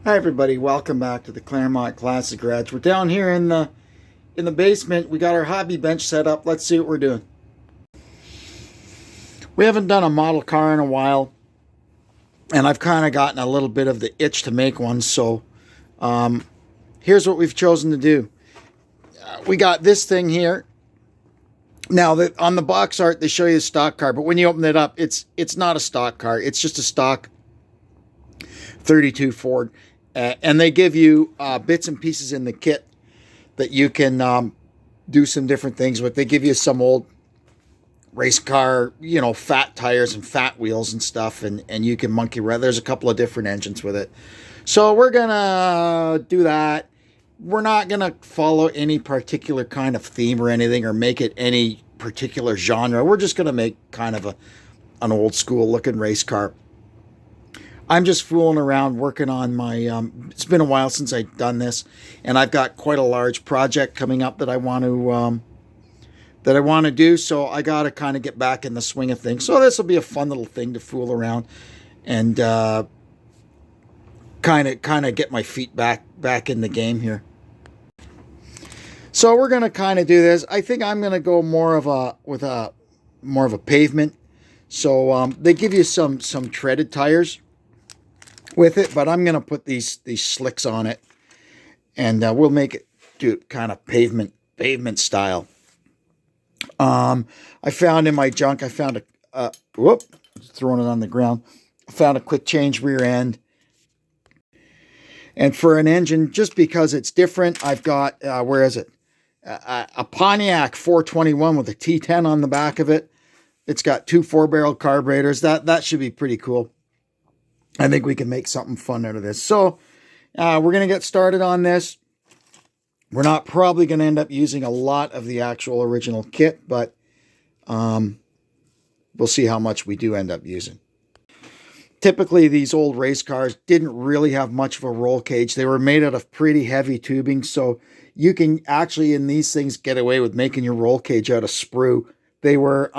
Hi everybody, welcome back to the Claremont Classic Garage. We're down here in the basement. We got our hobby bench set up. Let's see what we're doing. We haven't done a model car in a while, and I've kind of gotten a little bit of the itch to make one. So here's what we've chosen to do. We got this thing here. Now, on the box art, they show you a stock car, but when you open it up, it's not a stock car. It's just a stock 32 Ford. And they give you bits and pieces in the kit that you can do some different things with. They give you some old race car, fat tires and fat wheels and stuff, and you can monkey around. There's a couple of different engines with it. So we're going to do that. We're not going to follow any particular kind of theme or anything or make it any particular genre. We're just going to make kind of an old school looking race car. I'm just fooling around working on my, it's been a while since I've done this, and I've got quite a large project coming up that I want to do, so I got to kind of get back in the swing of things. So this will be a fun little thing to fool around and kind of get my feet back in the game here. So we're going to kind of do this. I think I'm going to go more of a pavement. So they give you some treaded tires with it, but I'm going to put these slicks on it, and we'll make it do kind of pavement style. I found in my junk, I found throwing it on the ground. I found a quick change rear end. And for an engine, just because it's different, I've got, where is it? A Pontiac 421 with a T10 on the back of it. It's got two 4-barrel carburetors. That should be pretty cool. I think we can make something fun out of this. So we're going to get started on this. We're not probably going to end up using a lot of the actual original kit, but we'll see how much we do end up using. Typically, these old race cars didn't really have much of a roll cage. They were made out of pretty heavy tubing, so you can actually, in these things, get away with making your roll cage out of sprue. They were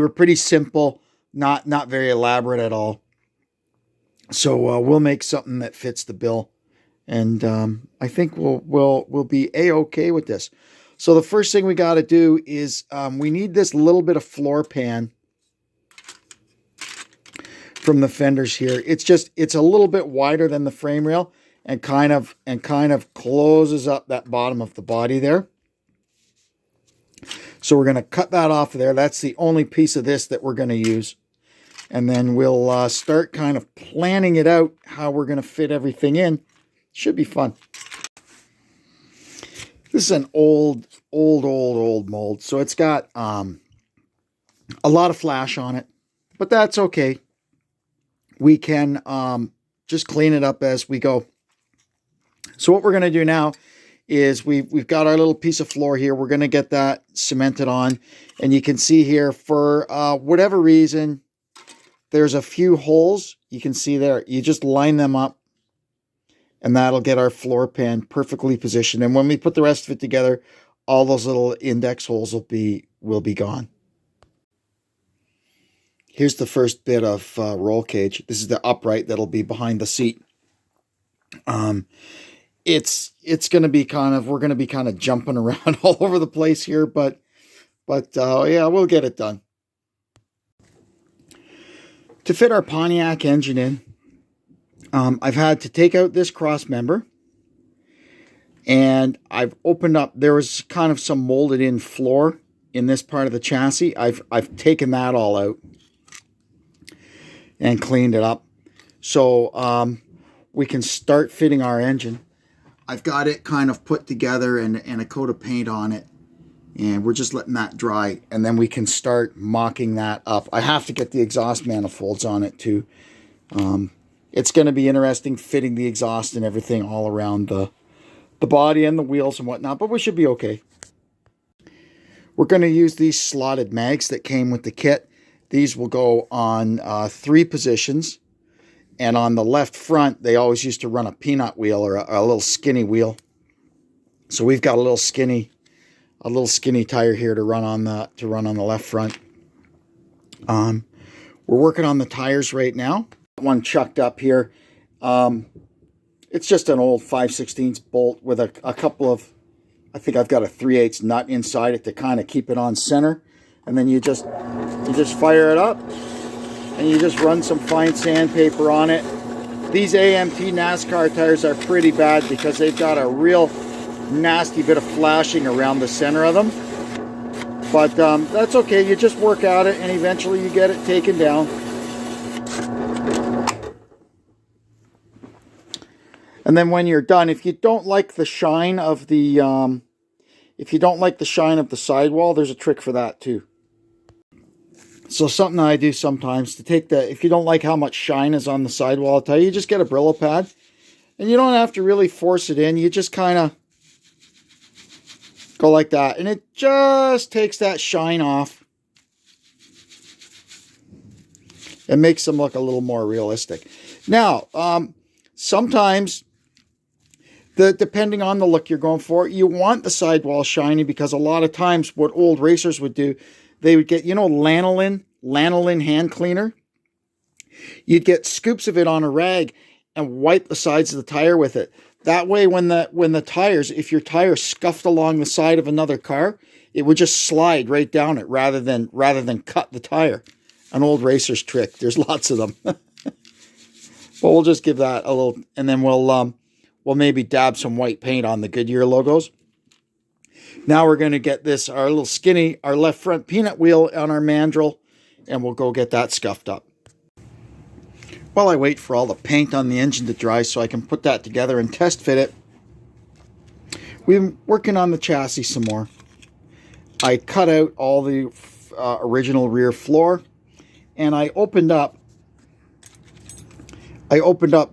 pretty simple, not very elaborate at all. So we'll make something that fits the bill, and I think we'll be a-okay with this. So the first thing we got to do is we need this little bit of floor pan from the fenders here. It's a little bit wider than the frame rail, and kind of closes up that bottom of the body there. So we're going to cut that off of there. That's the only piece of this that we're going to use. And then we'll start kind of planning it out, how we're going to fit everything in. Should be fun. This is an old mold. So it's got a lot of flash on it, but that's okay. We can just clean it up as we go. So what we're going to do now is we've got our little piece of floor here. We're going to get that cemented on. And you can see here, for whatever reason, there's a few holes you can see there. You just line them up, and that'll get our floor pan perfectly positioned. And when we put the rest of it together, all those little index holes will be gone. Here's the first bit of roll cage. This is the upright that'll be behind the seat. It's going to be we're going to be kind of jumping around all over the place here, but yeah, we'll get it done. To fit our Pontiac engine in, I've had to take out this cross member, and I've opened up, there was kind of some molded in floor in this part of the chassis. I've taken that all out and cleaned it up. So we can start fitting our engine. I've got it kind of put together and a coat of paint on it. And we're just letting that dry, and then we can start mocking that up. I have to get the exhaust manifolds on it too. It's going to be interesting fitting the exhaust and everything all around the body and the wheels and whatnot, but we should be okay. We're going to use these slotted mags that came with the kit. These will go on 3 positions, and on the left front, they always used to run a peanut wheel or a little skinny wheel. So we've got a little skinny tire here to run on the left front. We're working on the tires right now. One chucked up here. It's just an old 5/16 bolt with a couple of, I think I've got a 3/8 nut inside it to kind of keep it on center. And then you just fire it up and you just run some fine sandpaper on it. These AMT NASCAR tires are pretty bad because they've got a real nasty bit of flashing around the center of them. But that's okay. You just work at it and eventually you get it taken down. And then when you're done, if you don't like the shine of the sidewall, there's a trick for that too. So something I do sometimes to take if you don't like how much shine is on the sidewall, I'll tell you, just get a Brillo pad. And you don't have to really force it in. You just kind of go like that. And it just takes that shine off. It makes them look a little more realistic. Now, sometimes, depending on the look you're going for, you want the sidewall shiny because a lot of times what old racers would do, they would get, lanolin hand cleaner. You'd get scoops of it on a rag and wipe the sides of the tire with it. That way, when the tires, if your tire scuffed along the side of another car, it would just slide right down it rather than cut the tire. An old racer's trick. There's lots of them. But we'll just give that a little, and then we'll maybe dab some white paint on the Goodyear logos. Now we're going to get our left front peanut wheel on our mandrel, and we'll go get that scuffed up. While I wait for all the paint on the engine to dry so I can put that together and test fit it, we've been working on the chassis some more. I cut out all the original rear floor, and I opened up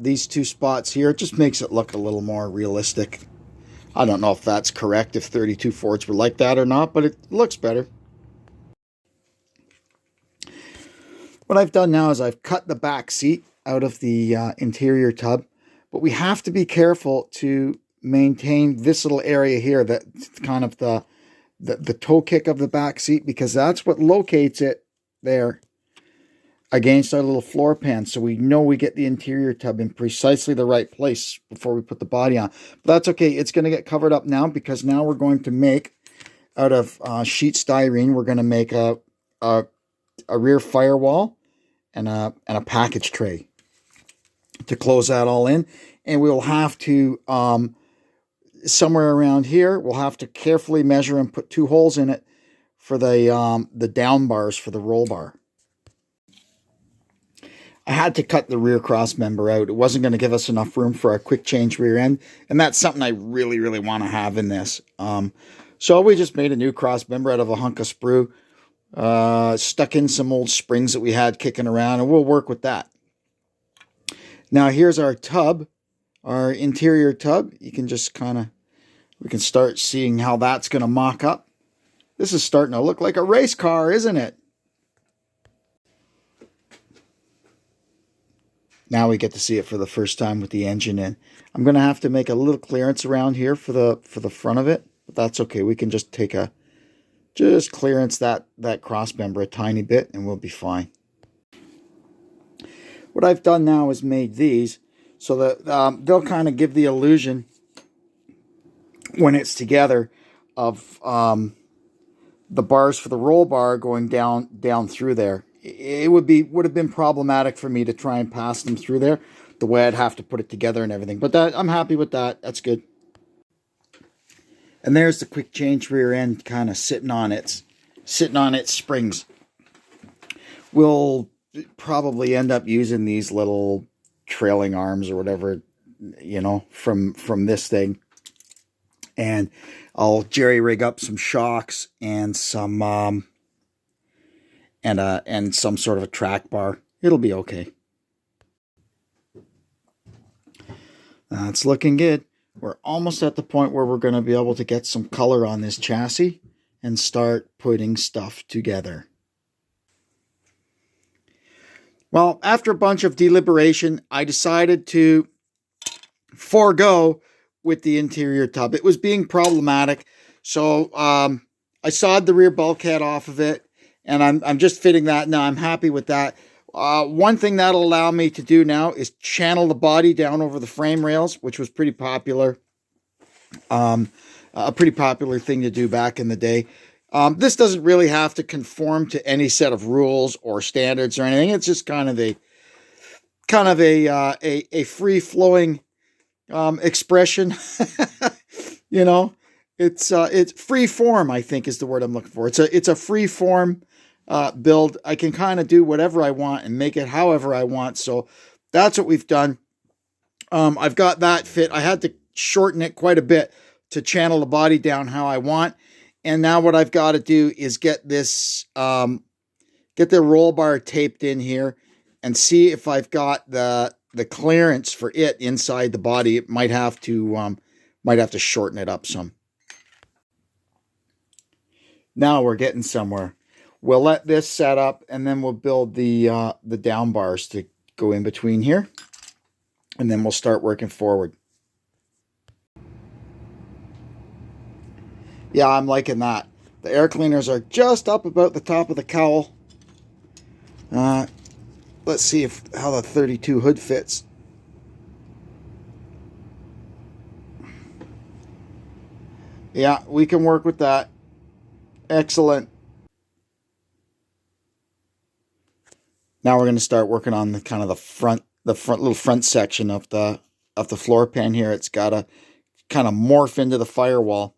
these two spots here. It just makes it look a little more realistic. I don't know if that's correct, if 32 Fords were like that or not, but it looks better. What I've done now is I've cut the back seat out of the interior tub, but we have to be careful to maintain this little area here, that's kind of the toe kick of the back seat, because that's what locates it there against our little floor pan, so we know we get the interior tub in precisely the right place before we put the body on. But that's okay. It's going to get covered up now, because now we're going to make, out of sheet styrene, we're going to make a rear firewall and a package tray to close that all in. And we'll have to, somewhere around here, we'll have to carefully measure and put 2 holes in it for the down bars for the roll bar. I had to cut the rear cross member out. It wasn't going to give us enough room for a quick change rear end. And that's something I really, really want to have in this. So we just made a new cross member out of a hunk of sprue. Stuck in some old springs that we had kicking around, and we'll work with that. Now here's our tub, our interior tub. You can just we can start seeing how that's going to mock up. This is starting to look like a race car, isn't it? Now we get to see it for the first time with the engine in. I'm going to have to make a little clearance around here for the front of it, but that's okay. We can just clearance that cross member a tiny bit and we'll be fine. What I've done now is made these so that they'll kind of give the illusion when it's together of the bars for the roll bar going down through there. It would have been problematic for me to try and pass them through there, the way I'd have to put it together and everything. But I'm happy with that. That's good. And there's the quick change rear end kind of sitting on its springs. We'll probably end up using these little trailing arms or whatever, from this thing. And I'll jerry rig up some shocks and some and some sort of a track bar. It'll be okay. That's looking good. We're almost at the point where we're going to be able to get some color on this chassis and start putting stuff together. Well, after a bunch of deliberation, I decided to forego with the interior tub. It was being problematic, so I sawed the rear bulkhead off of it, and I'm just fitting that now. I'm happy with that. one thing that'll allow me to do now is channel the body down over the frame rails, which was pretty popular. A pretty popular thing to do back in the day. This doesn't really have to conform to any set of rules or standards or anything. It's just kind of a free flowing expression. You know, it's free form, I think is the word I'm looking for. It's a free form build. I can kind of do whatever I want and make it however I want. So that's what we've done. I've got that fit. I had to shorten it quite a bit to channel the body down how I want. And now what I've got to do is get this, get the roll bar taped in here and see if I've got the clearance for it inside the body. It might have to shorten it up some. Now we're getting somewhere. We'll let this set up and then we'll build the down bars to go in between here. And then we'll start working forward. Yeah, I'm liking that. The air cleaners are just up about the top of the cowl. Let's see how the 32 hood fits. Yeah, we can work with that. Excellent. Now we're going to start working on the kind of the little front section of the floor pan here. It's got to kind of morph into the firewall.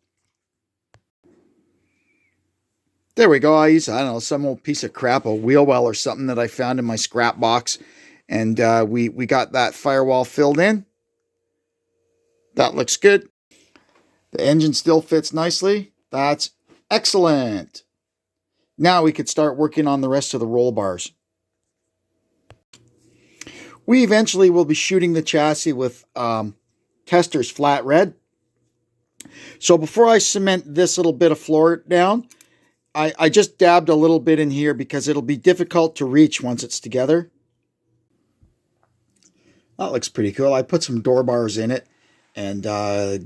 There we go. I don't know, some old piece of crap, a wheel well or something that I found in my scrap box. And we got that firewall filled in. That looks good. The engine still fits nicely. That's excellent. Now we could start working on the rest of the roll bars. We eventually will be shooting the chassis with Testors flat red. So before I cement this little bit of floor down, I just dabbed a little bit in here because it'll be difficult to reach once it's together. That looks pretty cool. I put some door bars in it and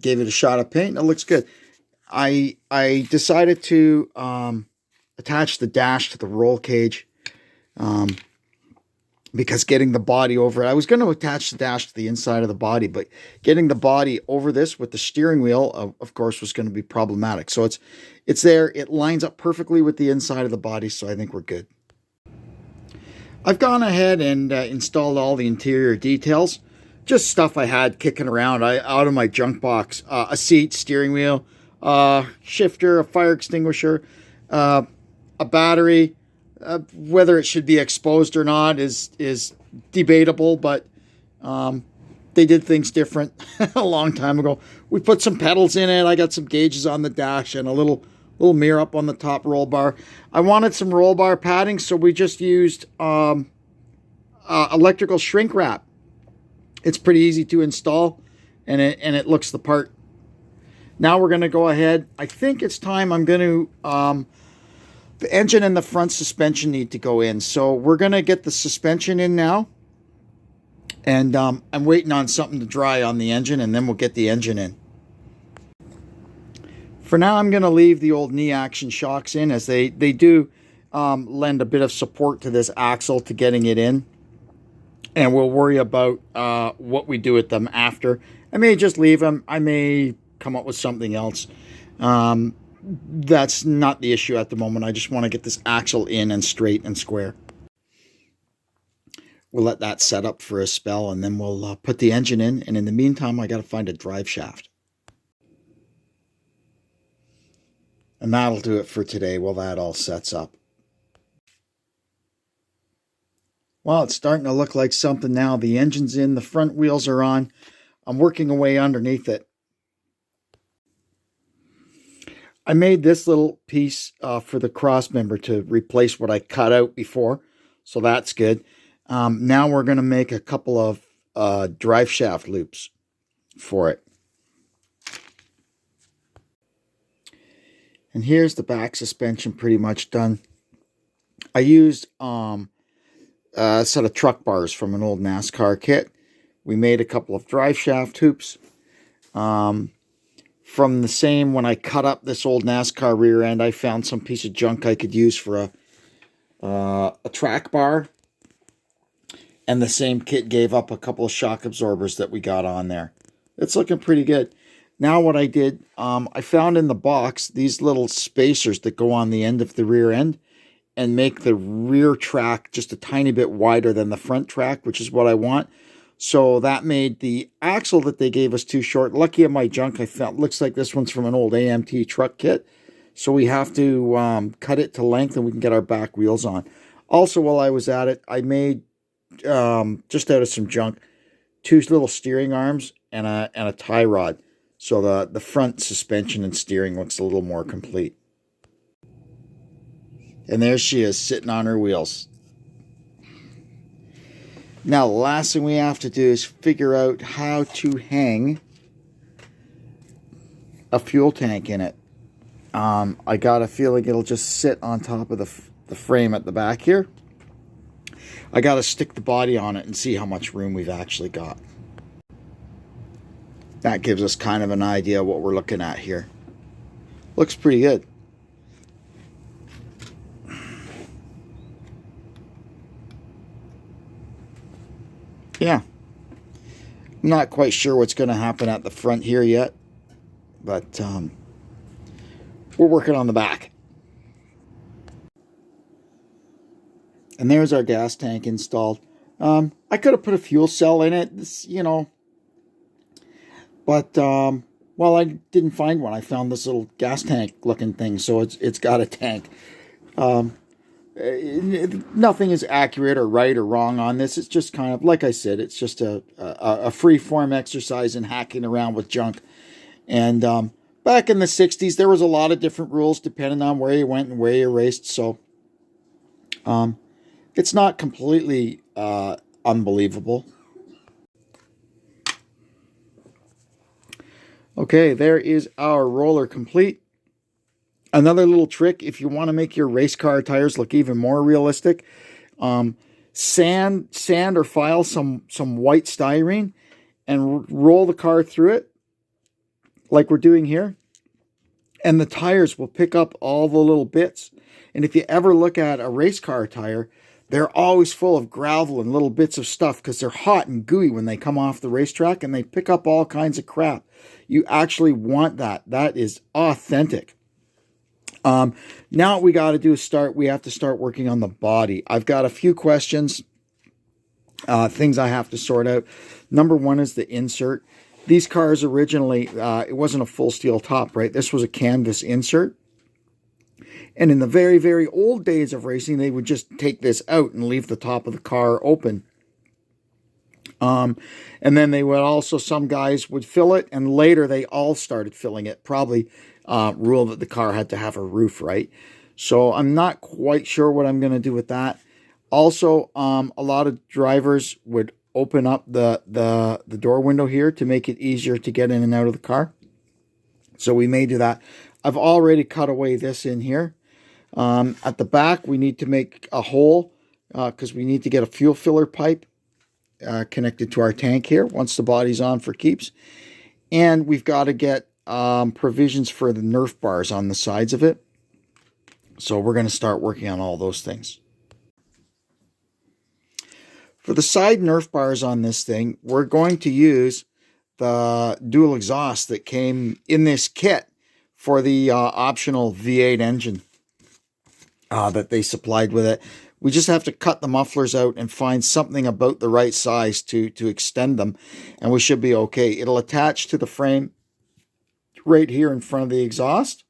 gave it a shot of paint. It looks good. I decided to attach the dash to the roll cage because getting the body over it, I was going to attach the dash to the inside of the body, but getting the body over this with the steering wheel, of course, was going to be problematic. So it's there. It lines up perfectly with the inside of the body, so I think we're good. I've gone ahead and installed all the interior details. Just stuff I had kicking around out of my junk box. A seat, steering wheel, shifter, a fire extinguisher, a battery. Whether it should be exposed or not is debatable, but they did things different a long time ago. We put some pedals in it. I got some gauges on the dash and a little mirror up on the top roll bar. I wanted some roll bar padding, so we just used electrical shrink wrap. It's pretty easy to install, and it looks the part. Now we're going to go ahead. I think it's time. I'm going to... the engine and the front suspension need to go in. So we're going to get the suspension in now. And I'm waiting on something to dry on the engine, and then we'll get the engine in. For now, I'm going to leave the old knee action shocks in, as they do lend a bit of support to this axle to getting it in. And we'll worry about what we do with them after. I may just leave them. I may come up with something else. That's not the issue at the moment. I just want to get this axle in and straight and square. We'll let that set up for a spell, and then we'll put the engine in. And in the meantime, I got to find a drive shaft. And that'll do it for today while that all sets up. Well, it's starting to look like something now. The engine's in, the front wheels are on. I'm working away underneath it. I made this little piece for the cross member to replace what I cut out before, so that's good. Now we're going to make a couple of drive shaft loops for it. And here's the back suspension pretty much done. I used a set of truck bars from an old NASCAR kit. We made a couple of drive shaft hoops. From the same, when I cut up this old NASCAR rear end, I found some piece of junk I could use for a track bar. And the same kit gave up a couple of shock absorbers that we got on there. It's looking pretty good. Now what I did, I found in the box these little spacers that go on the end of the rear end and make the rear track just a tiny bit wider than the front track, which is what I want. So that made the axle that they gave us too short. Lucky in my junk, I found, looks like this one's from an old AMT truck kit. So we have to cut it to length and we can get our back wheels on. Also, while I was at it, I made, just out of some junk, 2 little steering arms and a tie rod. So the front suspension and steering looks a little more complete. And there she is, sitting on her wheels. Now, the last thing we have to do is figure out how to hang a fuel tank in it. I got a feeling it'll just sit on top of the frame at the back here. I got to stick the body on it and see how much room we've actually got. That gives us kind of an idea of what we're looking at here. Looks pretty good. Yeah. I'm not quite sure what's going to happen at the front here yet, but we're working on the back. And there's our gas tank installed. I could have put a fuel cell in it, but well, I didn't find one. I found this little gas tank looking thing, so it's got a tank. Nothing is accurate or right or wrong on this. It's just kind of, like I said, it's just a free-form exercise in hacking around with junk. And back in the 60s, there was a lot of different rules depending on where you went and where you raced. So it's not completely unbelievable. Okay, there is our roller complete. Another little trick, if you want to make your race car tires look even more realistic, sand or file some white styrene and roll the car through it, like we're doing here, and the tires will pick up all the little bits. And if you ever look at a race car tire, they're always full of gravel and little bits of stuff because they're hot and gooey when they come off the racetrack, and they pick up all kinds of crap. You actually want that. That is authentic. Now what we got to do is we have to start working on the body. I've got a few questions, things I have to sort out. Number one is the insert. These cars originally, it wasn't a full steel top, right? This was a canvas insert. And in the very, very old days of racing, they would just take this out and leave the top of the car open. And then they would also, some guys would fill it, and later they all started filling it. Probably rule that the car had to have a roof, right? So I'm not quite sure what I'm going to do with that. Also, a lot of drivers would open up the door window here to make it easier to get in and out of the car. So we may do that. I've already cut away this in here. At the back, we need to make a hole because we need to get a fuel filler pipe connected to our tank here once the body's on for keeps. And we've got to get provisions for the Nerf bars on the sides of it. So we're going to start working on all those things. For the side Nerf bars on this thing, we're going to use the dual exhaust that came in this kit for the optional V8 engine that they supplied with it. We just have to cut the mufflers out and find something about the right size to extend them, and we should be okay. It'll attach to the frame right here in front of the exhaust,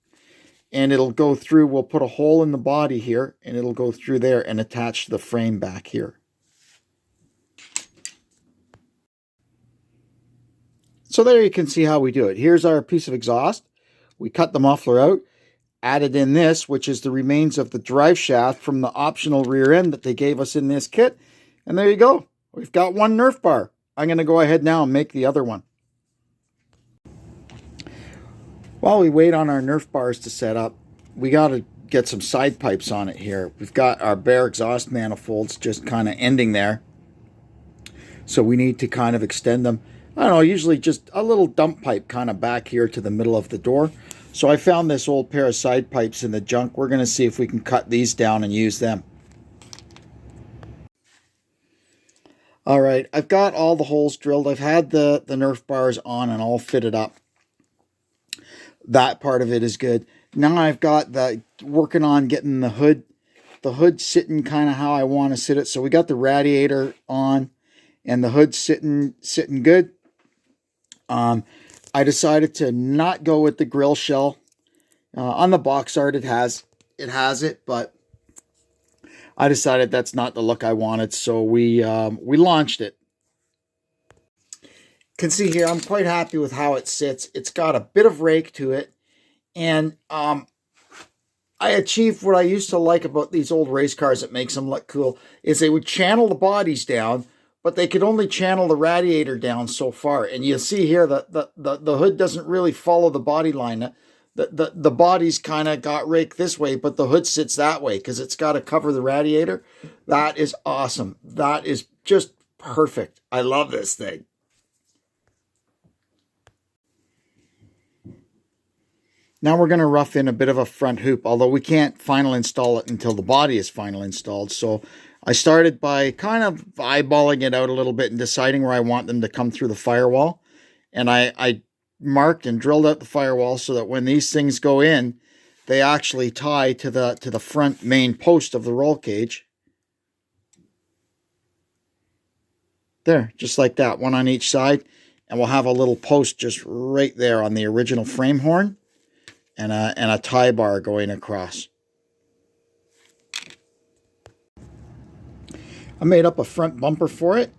and it'll go through. We'll put a hole in the body here, and it'll go through there and attach to the frame back here. So there you can see how we do it. Here's our piece of exhaust. We cut the muffler out, added in this, which is the remains of the drive shaft from the optional rear end that they gave us in this kit. And there you go. We've got one Nerf bar. I'm going to go ahead now and make the other one. While we wait on our Nerf bars to set up, we got to get some side pipes on it here. We've got our bare exhaust manifolds just kind of ending there. So we need to kind of extend them. I don't know, usually just a little dump pipe kind of back here to the middle of the door. So I found this old pair of side pipes in the junk. We're going to see if we can cut these down and use them. All right, I've got all the holes drilled. I've had the Nerf bars on and all fitted up. That part of it is good. Now I've got the working on getting the hood sitting kind of how I want to sit it. So we got the radiator on and the hood sitting good. I decided to not go with the grill shell. On the box art it has it, but I decided that's not the look I wanted, so we launched it. Can see here I'm quite happy with how it sits. It's got a bit of rake to it, and I achieved what I used to like about these old race cars that makes them look cool, is they would channel the bodies down, but they could only channel the radiator down so far. And you see here that the hood doesn't really follow the body line. The body's kind of got raked this way, but the hood sits that way because it's got to cover the radiator. That is awesome. That is just perfect. I love this thing. Now we're going to rough in a bit of a front hoop, although we can't final install it until the body is final installed. So I started by kind of eyeballing it out a little bit and deciding where I want them to come through the firewall. And I marked and drilled out the firewall so that when these things go in, they actually tie to the front main post of the roll cage. There, just like that, one on each side. And we'll have a little post just right there on the original frame horn and a tie bar going across. I made up a front bumper for it,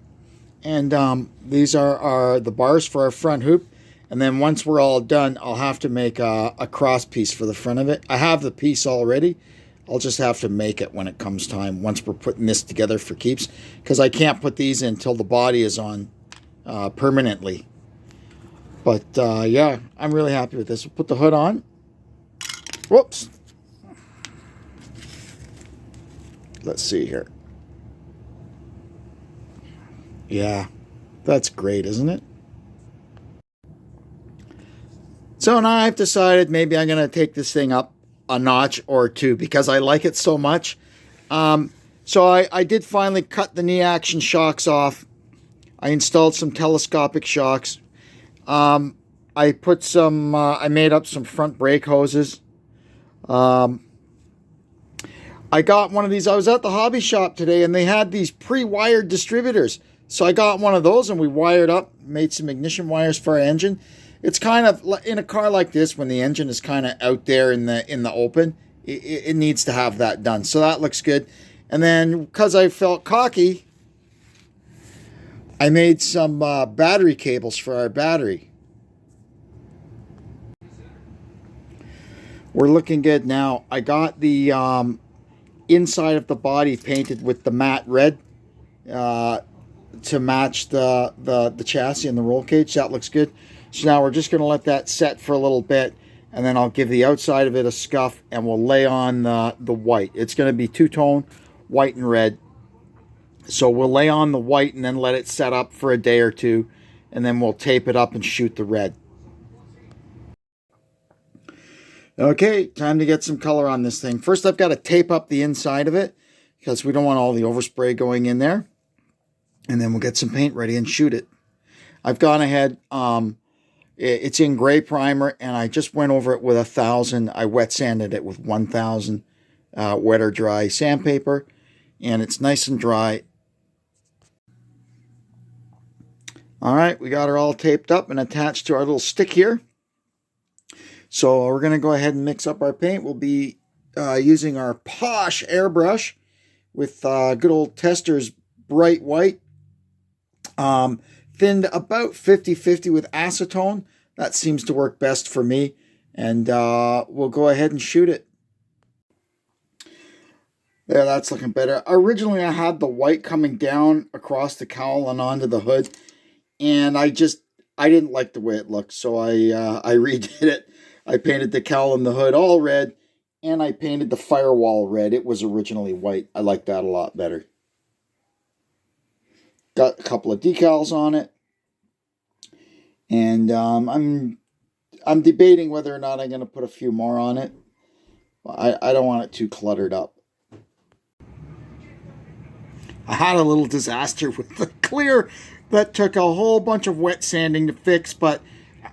and these are the bars for our front hoop. And then once we're all done, I'll have to make a cross piece for the front of it. I have the piece already. I'll just have to make it when it comes time, once we're putting this together for keeps, because I can't put these in until the body is on permanently. But yeah, I'm really happy with this. We'll put the hood on. Whoops. Let's see here. Yeah, that's great, isn't it? So now I've decided maybe I'm going to take this thing up a notch or two because I like it so much. So I did finally cut the knee action shocks off. I installed some telescopic shocks. I put some, I made up some front brake hoses. I got one of these. I was at the hobby shop today and they had these pre-wired distributors. So I got one of those and we wired up, made some ignition wires for our engine. It's kind of in a car like this, when the engine is kind of out there in the open, it needs to have that done. So that looks good. And then because I felt cocky, I made some battery cables for our battery. We're looking good now. I got the inside of the body painted with the matte red to match the chassis and the roll cage. That looks good. So now we're just going to let that set for a little bit, and then I'll give the outside of it a scuff, and we'll lay on the white. It's going to be two-tone, white and red. So we'll lay on the white and then let it set up for a day or two, and then we'll tape it up and shoot the red. Okay, time to get some color on this thing. First, I've got to tape up the inside of it because we don't want all the overspray going in there. And then we'll get some paint ready and shoot it. I've gone ahead, it's in gray primer, and I just went over it with 1,000. I wet sanded it with 1,000 wet or dry sandpaper, and it's nice and dry. All right, we got her all taped up and attached to our little stick here. So we're going to go ahead and mix up our paint. We'll be using our Posh airbrush with good old Tester's Bright White. Thinned about 50-50 with acetone. That seems to work best for me. And we'll go ahead and shoot it. There, that's looking better. Originally, I had the white coming down across the cowl and onto the hood. And I didn't like the way it looked. So I redid it. I painted the cowl and the hood all red. And I painted the firewall red. It was originally white. I like that a lot better. Got a couple of decals on it. And I'm debating whether or not I'm going to put a few more on it. I don't want it too cluttered up. I had a little disaster with the clear that took a whole bunch of wet sanding to fix, but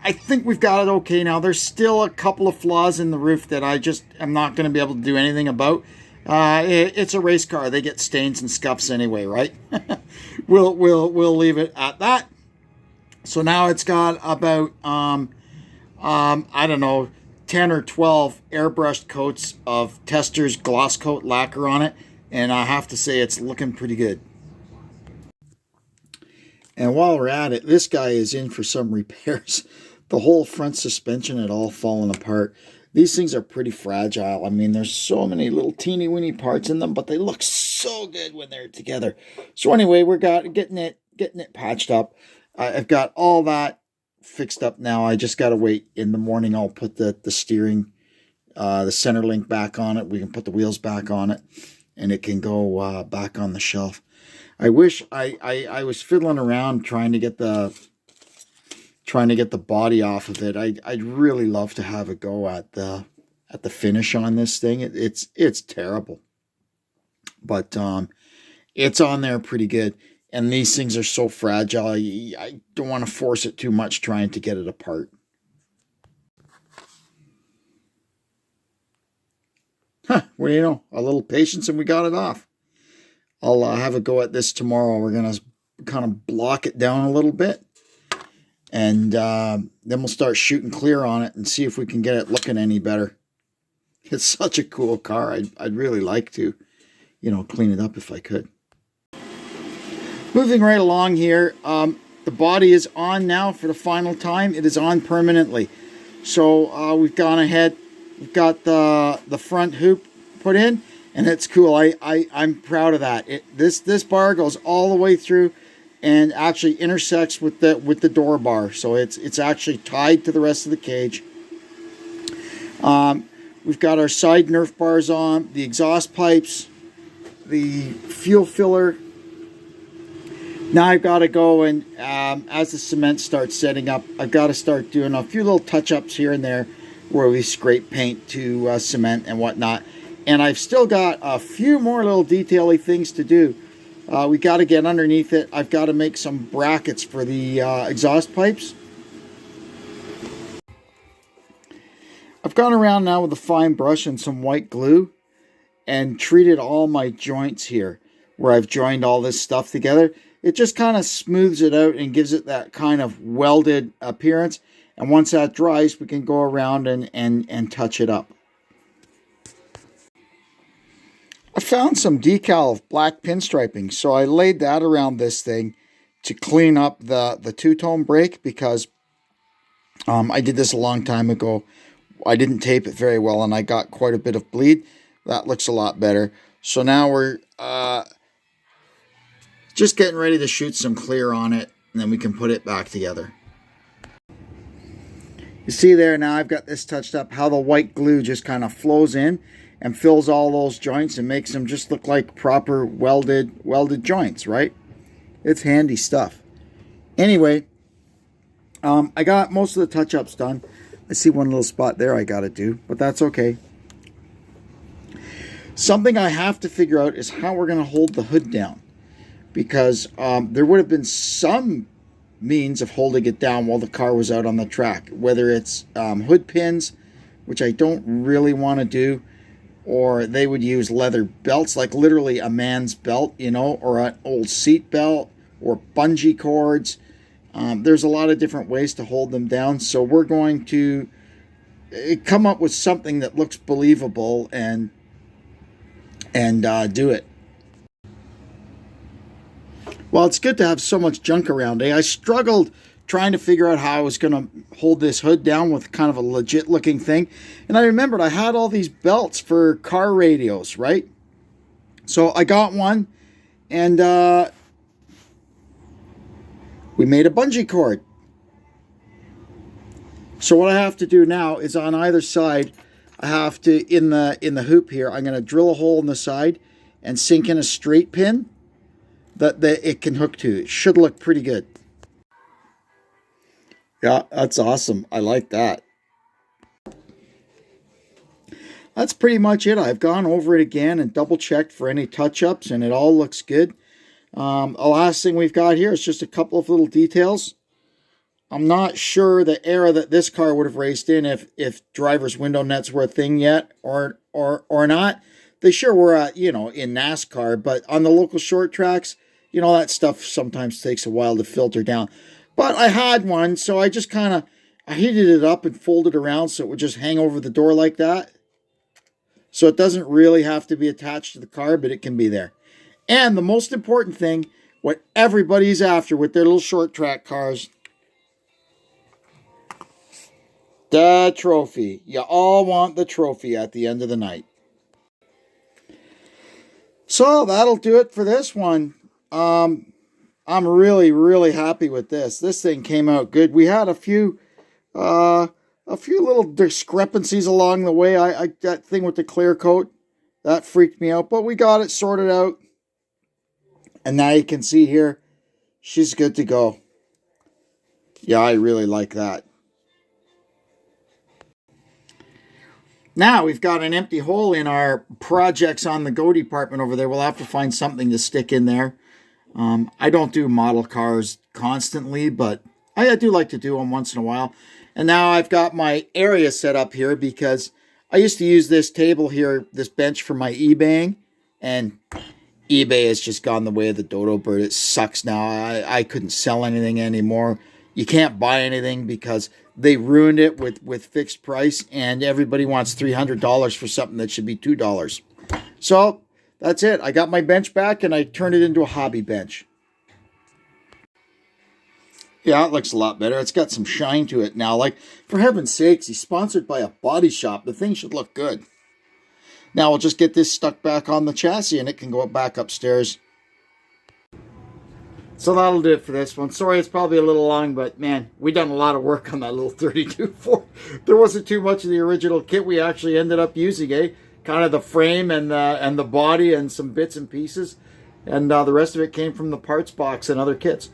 I think we've got it okay now. There's still a couple of flaws in the roof that I just am not going to be able to do anything about. It's a race car. They get stains and scuffs anyway, right? We'll leave it at that. So now it's got about I don't know, 10 or 12 airbrushed coats of Testors gloss coat lacquer on it, and I have to say it's looking pretty good. And while we're at it, this guy is in for some repairs. The whole front suspension had all fallen apart. These things are pretty fragile. I mean, there's so many little teeny weeny parts in them, but they look so good when they're together. So anyway, we're getting it patched up. I've got all that fixed up now. I just got to wait. In the morning, I'll put the steering, the center link back on it. We can put the wheels back on it, and it can go back on the shelf. I wish I was fiddling around trying to get the body off of it. I'd really love to have a go at the finish on this thing. It's terrible, but it's on there pretty good. And these things are so fragile. I don't want to force it too much trying to get it apart. What do you know? A little patience and we got it off. I'll have a go at this tomorrow. We're going to kind of block it down a little bit. And then we'll start shooting clear on it and see if we can get it looking any better. It's such a cool car. I'd really like to, clean it up if I could. Moving right along here, the body is on now for the final time. It is on permanently. So we've gone ahead. We've got the front hoop put in, and it's cool. I'm proud of that. This bar goes all the way through and actually intersects with the door bar. So it's actually tied to the rest of the cage. We've got our side Nerf bars on, the exhaust pipes, the fuel filler. Now I've got to go and as the cement starts setting up, I've got to start doing a few little touch-ups here and there where we scrape paint to cement and whatnot. And I've still got a few more little detail-y things to do. We got to get underneath it. I've got to make some brackets for the exhaust pipes. I've gone around now with a fine brush and some white glue and treated all my joints here where I've joined all this stuff together. It just kind of smooths it out and gives it that kind of welded appearance. And once that dries, we can go around and touch it up. I found some decal of black pinstriping, so I laid that around this thing to clean up the two-tone brake because I did this a long time ago. I didn't tape it very well, and I got quite a bit of bleed. That looks a lot better. So now we're just getting ready to shoot some clear on it, and then we can put it back together. You see there now I've got this touched up, how the white glue just kind of flows in and fills all those joints and makes them just look like proper welded joints, right? It's handy stuff. Anyway, I got most of the touch-ups done. I see one little spot there I got to do, but that's okay. Something I have to figure out is how we're going to hold the hood down, because there would have been some means of holding it down while the car was out on the track, whether it's hood pins, which I don't really want to do, or they would use leather belts, like literally a man's belt, or an old seat belt, or bungee cords. There's a lot of different ways to hold them down, so we're going to come up with something that looks believable and do it. Well, it's good to have so much junk around. I struggled trying to figure out how I was going to hold this hood down with kind of a legit looking thing. And I remembered I had all these belts for car radios, right? So I got one, and we made a bungee cord. So what I have to do now is on either side, I have to, in the hoop here, I'm going to drill a hole in the side and sink in a straight pin that it can hook to. It should look pretty good. Yeah, that's awesome. I like that. That's pretty much it. I've gone over it again and double checked for any touch-ups, and it all looks good. The last thing we've got here is just a couple of little details. I'm not sure the era that this car would have raced in if driver's window nets were a thing yet or not. They sure were in NASCAR, but on the local short tracks, that stuff sometimes takes a while to filter down. But I had one, so I just I heated it up and folded around so it would just hang over the door like that. So it doesn't really have to be attached to the car, but it can be there. And the most important thing, what everybody's after with their little short track cars, the trophy. You all want the trophy at the end of the night. So that'll do it for this one. I'm really, really happy with this. This thing came out good. We had a few little discrepancies along the way. I that thing with the clear coat, that freaked me out, but we got it sorted out. And now you can see here, she's good to go. Yeah, I really like that. Now we've got an empty hole in our projects on the Go department over there. We'll have to find something to stick in there. I don't do model cars constantly, but I do like to do them once in a while. And now I've got my area set up here because I used to use this table here, this bench for my eBaying, and eBay has just gone the way of the dodo bird. It sucks now. I couldn't sell anything anymore. You can't buy anything because they ruined it with fixed price, and everybody wants $300 for something that should be $2. So that's it. I got my bench back and I turned it into a hobby bench. Yeah, it looks a lot better. It's got some shine to it now. Like, for heaven's sakes, he's sponsored by a body shop. The thing should look good. Now we'll just get this stuck back on the chassis and it can go back upstairs. So that'll do it for this one. Sorry, it's probably a little long, but man, we done a lot of work on that little 32-4. There wasn't too much of the original kit we actually ended up using, eh? Kind of the frame and the body and some bits and pieces. And the rest of it came from the parts box and other kits.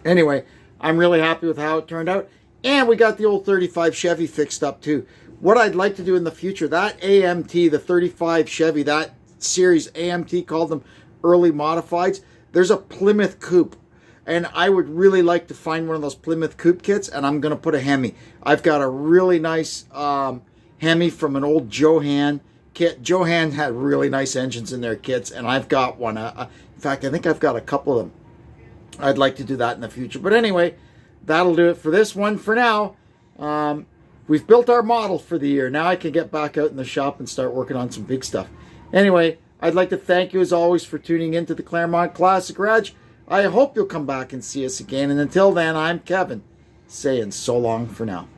Anyway, I'm really happy with how it turned out. And we got the old 35 Chevy fixed up too. What I'd like to do in the future, that AMT, the 35 Chevy, that series AMT, called them early modifieds. There's a Plymouth Coupe, and I would really like to find one of those Plymouth Coupe kits, and I'm going to put a Hemi. I've got a really nice Hemi from an old Johan kit. Johan had really nice engines in their kits, and I've got one. In fact, I think I've got a couple of them. I'd like to do that in the future. But anyway, that'll do it for this one for now. We've built our model for the year. Now I can get back out in the shop and start working on some big stuff. Anyway, I'd like to thank you as always for tuning into the Claremont Classic Garage. I hope you'll come back and see us again. And until then, I'm Kevin, saying so long for now.